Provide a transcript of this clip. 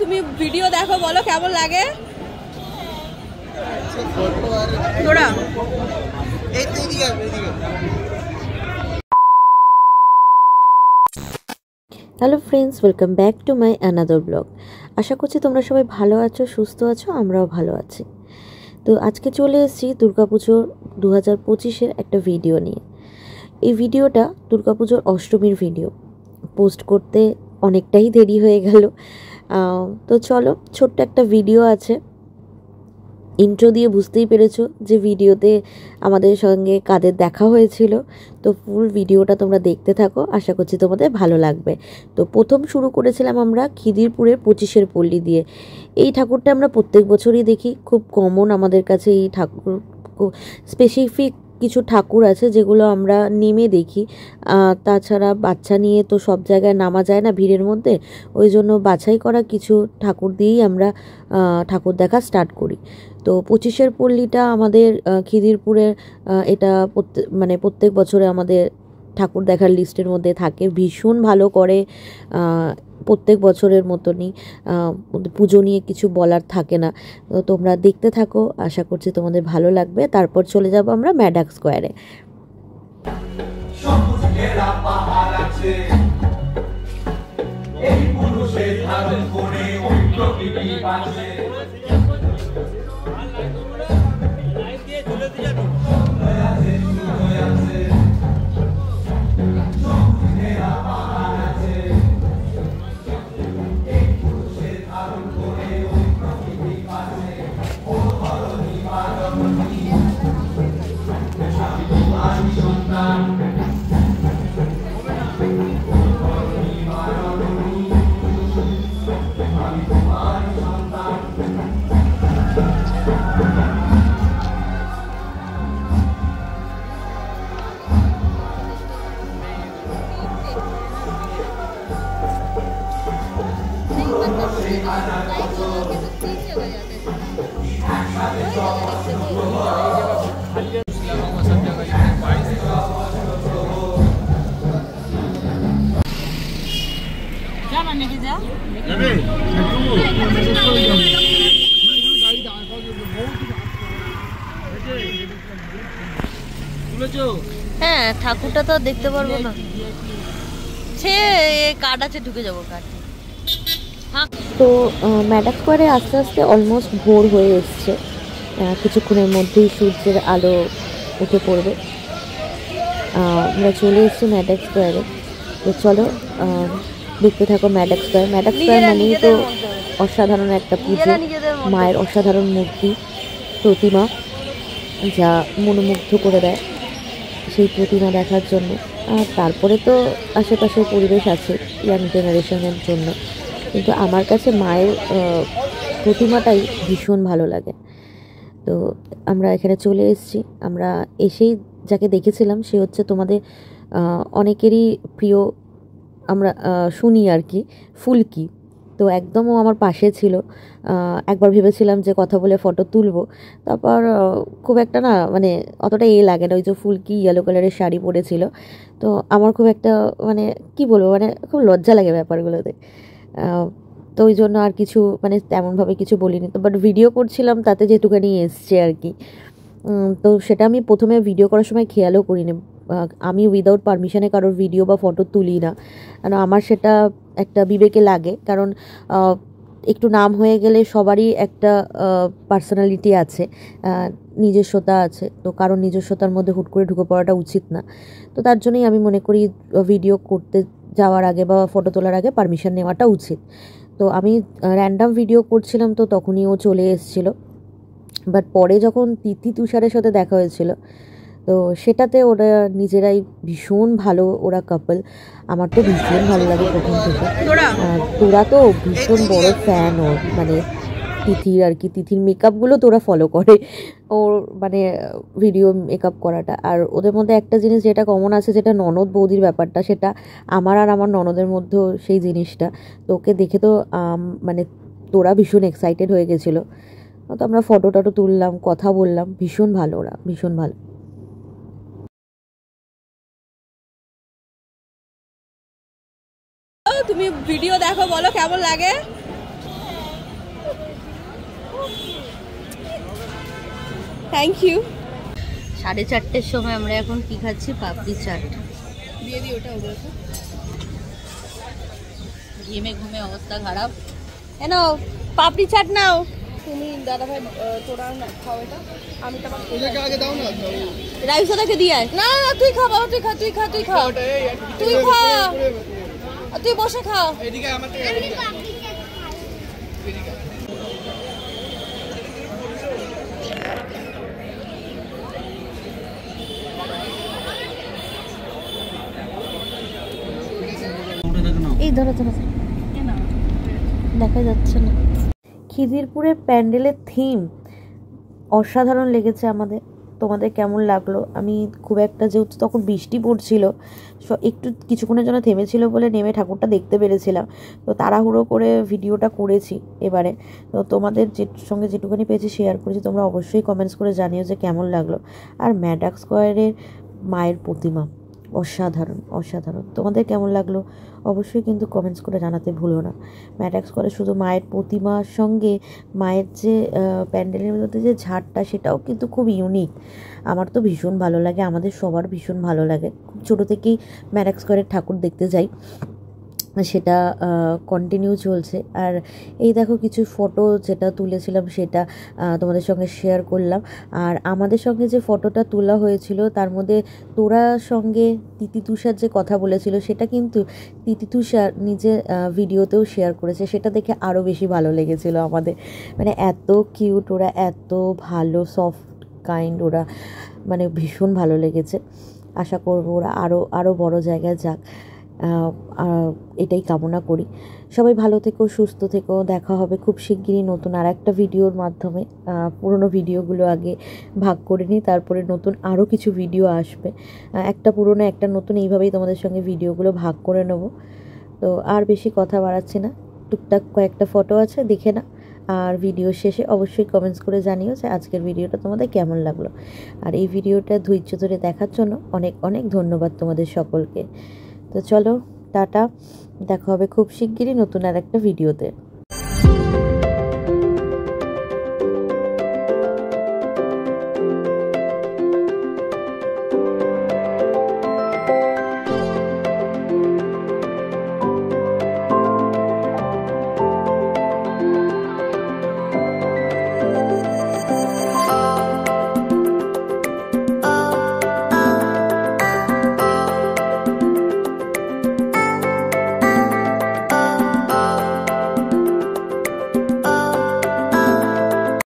তুমি ভিডিও দেখো, বলো কেমন লাগে। তোরা hello friends, welcome back to my another blog. আশা করছি তোমরা সবাই ভালো আছো, সুস্থ আছো, আমরাও ভালো আছি। তো আজকে চলে এসেছি দুর্গাপুজোর 2025-এর একটা ভিডিও নিয়ে। এই ভিডিওটা দুর্গাপুজোর অষ্টমীর ভিডিও। পোস্ট করতে অনেকটাই দেরি হয়ে গেল, তো চলো ছোট্ট একটা ভিডিও আছে। ইন্ট্রো দিয়ে বুঝতেই পেরেছো যে ভিডিওতে আমাদের সঙ্গে কাদের দেখা হয়েছিল। তো ফুল ভিডিওটা তোমরা দেখতে থাকো, আশা করছি তোমাদের ভালো লাগবে। তো প্রথম শুরু করেছিলাম আমরা খিদিরপুরের 25-এর পল্লী দিয়ে। এই ঠাকুরটা আমরা প্রত্যেক বছরই দেখি, খুব কমন আমাদের কাছে এই ঠাকুর। স্পেসিফিক কিছু ঠাকুর আছে যেগুলো আমরা নেমে দেখি, তাছাড়া বাচ্চা নিয়ে তো সব জায়গায় নামা যায় না ভিড়ের মধ্যে, ওই জন্য বাছাই করা কিছু ঠাকুর দিয়েই আমরা ঠাকুর দেখা স্টার্ট করি। তো 25-এর পল্লীটা আমাদের খিদিরপুরের, এটা প্রত্যেক বছরে আমাদের ঠাকুর দেখার লিস্টের মধ্যে থাকে। ভীষণ ভালো করে, প্রত্যেক বছরের মতনই। পুজো নিয়ে কিছু বলার থাকে না। তো তোমরা দেখতে থাকো, আশা করছি তোমাদের ভালো লাগবে। তারপর চলে যাব আমরা ম্যাডাক স্কোয়ারে। হ্যাঁ, ঠাকুরটা তো দেখতে পারবো না, সে কার্ড আছে, ঢুকে যাবো কার্ড। তো ম্যাডাক স্কোয়ারে আস্তে আস্তে অলমোস্ট ভোর হয়ে এসছে, কিছুক্ষণের মধ্যেই সূর্যের আলো উঠে পড়বে। আমরা চলে এসেছি ম্যাডাক স্কোয়ারে। তো চলো দেখতে থাকো ম্যাডাক স্কোয়ার। ম্যাডাক স্কোয়ার মানেই তো অসাধারণ একটা পুজো, মায়ের অসাধারণ মূর্তি, প্রতিমা, যা মনোমুগ্ধ করে দেয় সেই প্রতিমা দেখার জন্য। আর তারপরে তো আশেপাশের পরিবেশ আছে ইয়াং জেনারেশনের জন্য, কিন্তু আমার কাছে মায়ের প্রতিমাটাই ভীষণ ভালো লাগে। তো আমরা এখানে চলে এসেছি। আমরা এসেই যাকে দেখেছিলাম সে হচ্ছে তোমাদের অনেকেরই প্রিয়, আমরা শুনি আর কি, ফুলকি। তো একদমও আমার পাশে ছিল। একবার ভেবেছিলাম যে কথা বলে ফটো তুলবো, তারপর খুব একটা না, মানে অতটা লাগে না। ওই যে ফুলকি ইয়েলো কালারের শাড়ি পরেছিল, তো আমার খুব একটা মানে কি বলবো, মানে খুব লজ্জা লাগে ব্যাপারগুলোতে। তো ওই জন্য আর কিছু মানে তেমনভাবে কিছু বলিনি। তো বাট ভিডিও করছিলাম তাতে যেটুখানি এসছে আর কি। তো সেটা আমি প্রথমে ভিডিও করার সময় খেয়ালও করিনি। আমি উইদাউট পারমিশনে কারোর ভিডিও বা ফটো তুলি না, কারণ আমার সেটা একটা বিবেকে লাগে। কারণ একটু নাম হয়ে গেলে সবারই একটা পার্সোনালিটি আছে, নিজস্বতা আছে। তো কারণ নিজস্বতার মধ্যে হুট করে ঢুকে পড়াটা উচিত না। তো তার জন্যই আমি মনে করি ভিডিও করতে যাওয়ার আগে বা ফটো তোলার আগে পারমিশন নেওয়াটা উচিত। তো আমি র্যান্ডাম ভিডিও করছিলাম, তো তখনই ও চলে এসেছিলো। বাট পরে যখন তিথি তুষারের সাথে দেখা হয়েছিল, তো সেটাতে ওরা নিজেরাই ভীষণ ভালো, ওরা কাপল। আমার তো ভীষণ ভালো লাগে প্রথম থেকে। তোরা তো ভীষণ বড় ফ্যান ওর, মানে তিথির আর কি। তিথির মেকআপগুলো তোরা ফলো করে, ওর মানে ভিডিও মেকআপ করাটা। আর ওদের মধ্যে একটা জিনিস যেটা কমন আছে, যেটা ননদ বৌদির ব্যাপারটা, সেটা আমার আর আমার ননদের মধ্যেও সেই জিনিসটা। তো ওকে দেখে তো মানে তোরা ভীষণ এক্সাইটেড হয়ে গেছিলো। তো আমরা ফটো টটো তুললাম, কথা বললাম, ভীষণ ভালো, ওরা ভীষণ ভালো। তুমি ভিডিও দেখো, বলো কেমন লাগে। Thank you. 4:30-র সময় আমরা এখন কি খাচ্ছি? পাপড়ি চাট। দিয়ে দিই ওটা ওগুলোকে। ঘেমে ঘুমে অবস্থা খারাপ। এনো পাপড়ি চাট নাও। তুমি দাদা ভাই তোরা খাও এটা, আমি তো ওদেরকে আগে দাও না। রাইসাদাকে দিয়ে আয়। না না তুই খা বাবা, তুই খা তুই খা তুই খা তুই খা, তুই বসে খা। এদিকে আমার থেকে এদিকে। এই ধরো ধরো, দেখা যাচ্ছে না। খিদিরপুরের প্যান্ডেলের থিম অসাধারণ লেগেছে আমাদের। তোমাদের কেমন লাগলো? আমি খুব একটা, যেহেতু তখন বৃষ্টি পড়ছিল, একটু কিছুক্ষণের জন্য থেমেছিল বলে নেমে ঠাকুরটা দেখতে পেরেছিলাম। তো তাড়াহুড়ো করে ভিডিওটা করেছি এবারে। তো তোমাদের সঙ্গে যেটুকুনি পেয়েছি শেয়ার করেছি। তোমরা অবশ্যই কমেন্টস করে জানিও যে কেমন লাগলো। আর ম্যাডাক স্কোয়ারের মায়ের প্রতিমা অসাধারণ অসাধারণ। তোমাদের কেমন লাগলো অবশ্যই কিন্তু কমেন্টস করে জানাতে ভুলো না। ম্যাডাক স্কোয়ারে শুধু মায়ের প্রতিমার সঙ্গে মায়ের যে প্যান্ডেলের মধ্যে যে ঝাড়টা, সেটাও কিন্তু খুব ইউনিক। আমার তো ভীষণ ভালো লাগে, আমাদের সবার ভীষণ ভালো লাগে। খুব ছোটো থেকেই ম্যাডাক স্কোয়ারের ঠাকুর দেখতে যাই, সেটা কন্টিনিউ চলছে। আর এই দেখো কিছু ফটো যেটা তুলেছিলাম সেটা তোমাদের সঙ্গে শেয়ার করলাম। আর আমাদের সঙ্গে যে ফটোটা তোলা হয়েছিল তার মধ্যে তোরার সঙ্গে তিতি তুষার যে কথা বলেছিল, সেটা কিন্তু তিতি তুষার নিজে ভিডিওতেও শেয়ার করেছে। সেটা দেখে আরও বেশি ভালো লেগেছিল আমাদের। মানে এত কিউট ওরা, এত ভালো সফট কাইন্ড ওরা, মানে ভীষণ ভালো লেগেছে। আশা করবো ওরা আরও বড় জায়গায় যাক, এটাই কামনা করি। সবাই ভালো থেকো, সুস্থ থেকো। দেখা হবে খুব শিগগিরই নতুন আর একটা ভিডিওর মাধ্যমে। পুরনো ভিডিওগুলো আগে ভাগ করে নিই, তারপরে নতুন আরও কিছু ভিডিও আসবে। একটা পুরনো একটা নতুন, এইভাবেই তোমাদের সঙ্গে ভিডিওগুলো ভাগ করে নেব। তো আর বেশি কথা বাড়াচ্ছি না, টুকটাক কয়েকটা ফটো আছে দেখে না। আর ভিডিও শেষে অবশ্যই কমেন্টস করে জানিও যে আজকের ভিডিওটা তোমাদের কেমন লাগলো। আর এই ভিডিওটা ধৈর্য ধরে দেখার জন্য অনেক অনেক ধন্যবাদ তোমাদের সকলকে। তো চলো টাটা, দেখা হবে খুব শিগগিরই নতুন আর একটা ভিডিওতে।